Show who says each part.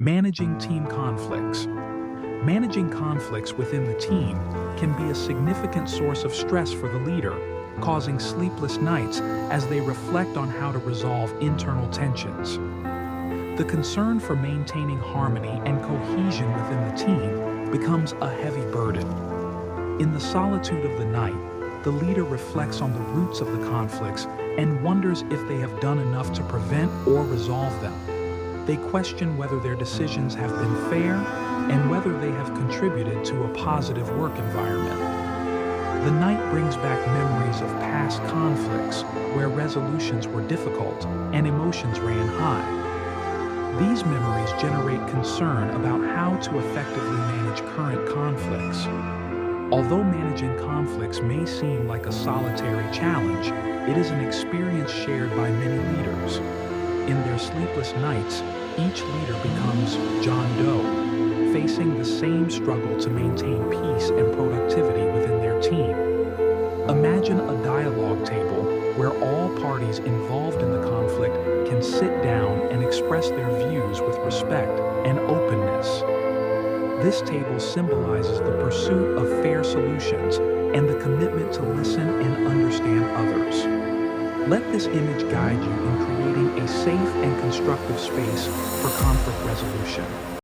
Speaker 1: Managing team conflicts. Managing conflicts within the team can be a significant source of stress for the leader, causing sleepless nights as they reflect on how to resolve internal tensions. The concern for maintaining harmony and cohesion within the team becomes a heavy burden. In the solitude of the night, the leader reflects on the roots of the conflicts and wonders if they have done enough to prevent or resolve them. They question whether their decisions have been fair and whether they have contributed to a positive work environment. The night brings back memories of past conflicts where resolutions were difficult and emotions ran high. These memories generate concern about how to effectively manage current conflicts. Although managing conflicts may seem like a solitary challenge, it is an experience shared by many leaders. In their sleepless nights, each leader becomes John Doe, facing the same struggle to maintain peace and productivity within their team. Imagine a dialogue table where all parties involved in the conflict can sit down and express their views with respect and openness. This table symbolizes the pursuit of fair solutions and the commitment to listen and understand others. Let this image guide you in creating a safe and constructive space for conflict resolution.